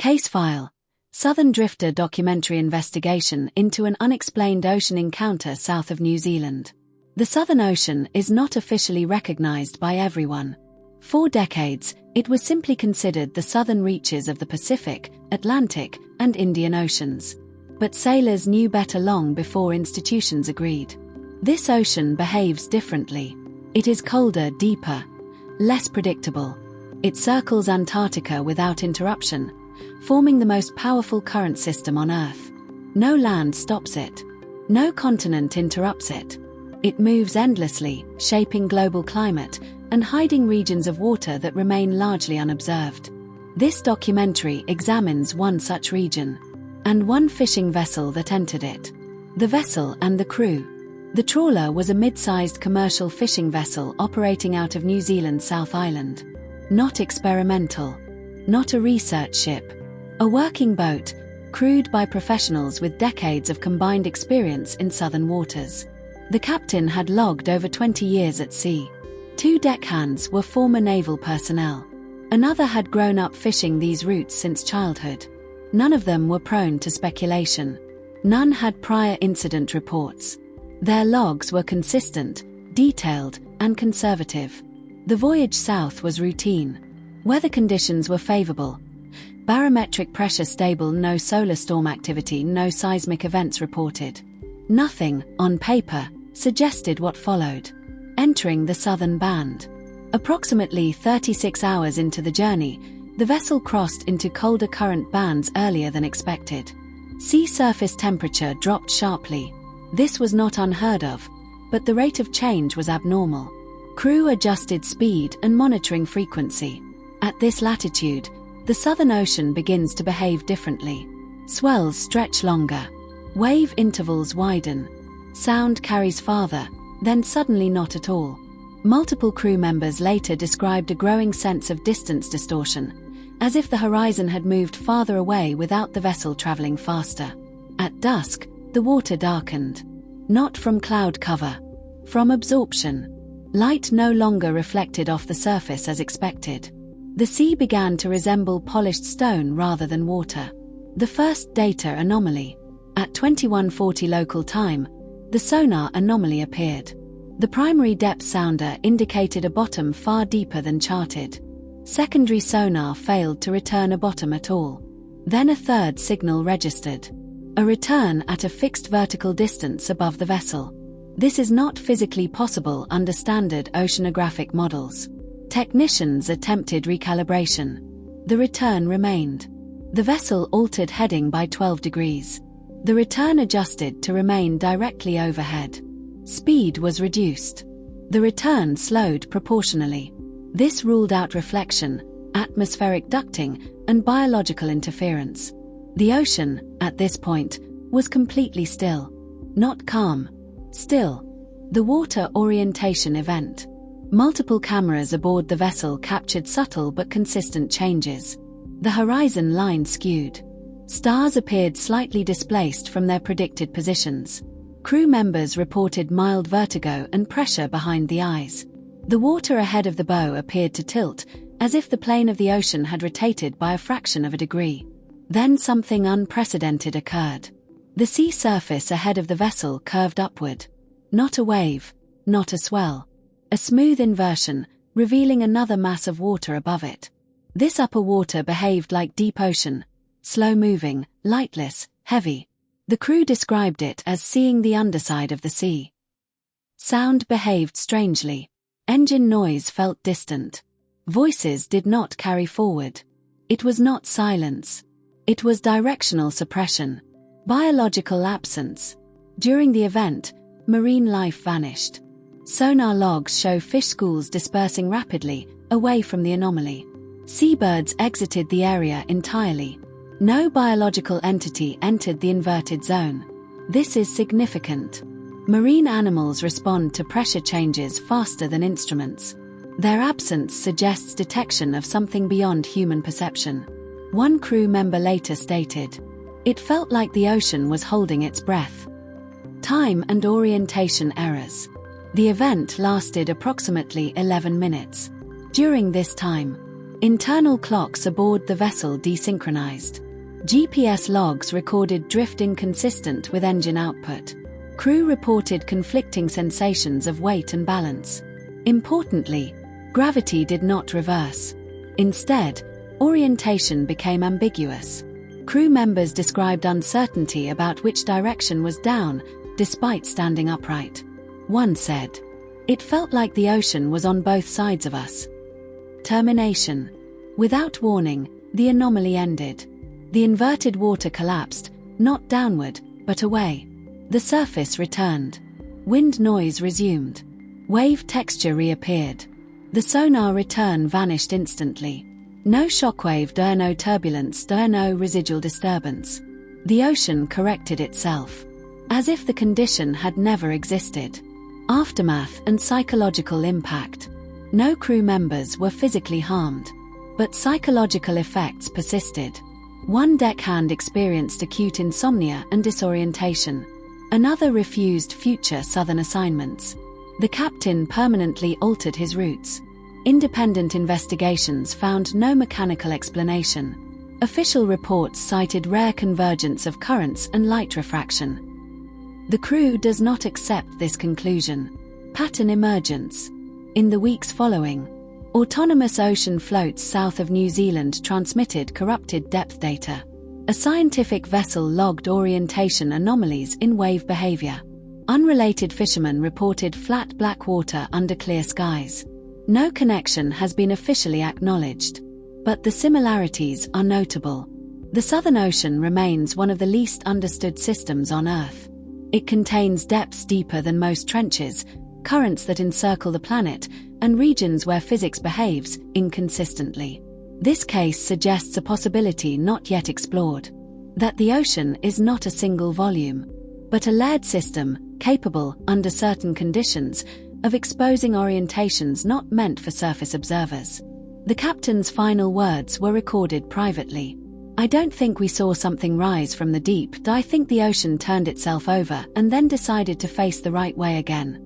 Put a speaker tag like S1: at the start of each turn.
S1: Case file: Southern Drifter documentary investigation into an unexplained ocean encounter south of New Zealand. The Southern Ocean is not officially recognized by everyone. For decades, it was simply considered the southern reaches of the Pacific, Atlantic, and Indian Oceans. But sailors knew better long before institutions agreed. This ocean behaves differently. It is colder, deeper, less predictable. It circles Antarctica without interruption, forming the most powerful current system on Earth. No land stops it. No continent interrupts it. It moves endlessly, shaping global climate and hiding regions of water that remain largely unobserved. This documentary examines one such region, and one fishing vessel that entered it. The vessel and the crew. The trawler was a mid-sized commercial fishing vessel operating out of New Zealand's South Island. Not experimental. Not a research ship. A working boat, crewed by professionals with decades of combined experience in southern waters. The captain had logged over 20 years at sea. 2 deckhands were former naval personnel. Another had grown up fishing these routes since childhood. None of them were prone to speculation. None had prior incident reports. Their logs were consistent, detailed, and conservative. The voyage south was routine. Weather conditions were favorable. Barometric pressure stable, no solar storm activity, no seismic events reported. Nothing, on paper, suggested what followed. Entering the southern band. Approximately 36 hours into the journey, the vessel crossed into colder current bands earlier than expected. Sea surface temperature dropped sharply. This was not unheard of, but the rate of change was abnormal. Crew adjusted speed and monitoring frequency. At this latitude, the Southern Ocean begins to behave differently. Swells stretch longer. Wave intervals widen. Sound carries farther, then suddenly not at all. Multiple crew members later described a growing sense of distance distortion, as if the horizon had moved farther away without the vessel traveling faster. At dusk, the water darkened. Not from cloud cover. From absorption. Light no longer reflected off the surface as expected. The sea began to resemble polished stone rather than water. The first data anomaly. At 21:40 local time, the sonar anomaly appeared. The primary depth sounder indicated a bottom far deeper than charted. Secondary sonar failed to return a bottom at all. Then a third signal registered. A return at a fixed vertical distance above the vessel. This is not physically possible under standard oceanographic models. Technicians attempted recalibration. The return remained. The vessel altered heading by 12 degrees. The return adjusted to remain directly overhead. Speed was reduced. The return slowed proportionally. This ruled out reflection, atmospheric ducting, and biological interference. The ocean, at this point, was completely still. Not calm. Still. The water orientation event. Multiple cameras aboard the vessel captured subtle but consistent changes. The horizon line skewed. Stars appeared slightly displaced from their predicted positions. Crew members reported mild vertigo and pressure behind the eyes. The water ahead of the bow appeared to tilt, as if the plane of the ocean had rotated by a fraction of a degree. Then something unprecedented occurred. The sea surface ahead of the vessel curved upward. Not a wave, not a swell. A smooth inversion, revealing another mass of water above it. This upper water behaved like deep ocean. Slow-moving, lightless, heavy. The crew described it as seeing the underside of the sea. Sound behaved strangely. Engine noise felt distant. Voices did not carry forward. It was not silence. It was directional suppression. Biological absence. During the event, marine life vanished. Sonar logs show fish schools dispersing rapidly, away from the anomaly. Seabirds exited the area entirely. No biological entity entered the inverted zone. This is significant. Marine animals respond to pressure changes faster than instruments. Their absence suggests detection of something beyond human perception. One crew member later stated, "It felt like the ocean was holding its breath." Time and orientation errors. The event lasted approximately 11 minutes. During this time, Internal clocks aboard the vessel desynchronized. GPS logs recorded drift inconsistent with engine output. Crew reported conflicting sensations of weight and balance. Importantly, gravity did not reverse. Instead, orientation became ambiguous. Crew members described uncertainty about which direction was down, despite standing upright. One said, "It felt like the ocean was on both sides of us." Termination. Without warning, the anomaly ended. The inverted water collapsed, not downward, but away. The surface returned. Wind noise resumed. Wave texture reappeared. The sonar return vanished instantly. No shockwave, no turbulence, no residual disturbance. The ocean corrected itself, as if the condition had never existed. Aftermath and psychological impact. No crew members were physically harmed, but psychological effects persisted. One deckhand experienced acute insomnia and disorientation. Another refused future southern assignments. The captain permanently altered his routes. Independent investigations found no mechanical explanation. Official reports cited rare convergence of currents and light refraction. The crew does not accept this conclusion. Pattern emergence. In the weeks following, autonomous ocean floats south of New Zealand transmitted corrupted depth data. A scientific vessel logged orientation anomalies in wave behavior. Unrelated fishermen reported flat black water under clear skies. No connection has been officially acknowledged, but the similarities are notable. The Southern Ocean remains one of the least understood systems on Earth. It contains depths deeper than most trenches, currents that encircle the planet, and regions where physics behaves inconsistently. This case suggests a possibility not yet explored: that the ocean is not a single volume, but a layered system, capable, under certain conditions, of exposing orientations not meant for surface observers. The captain's final words were recorded privately. "I don't think we saw something rise from the deep. I think the ocean turned itself over and then decided to face the right way again."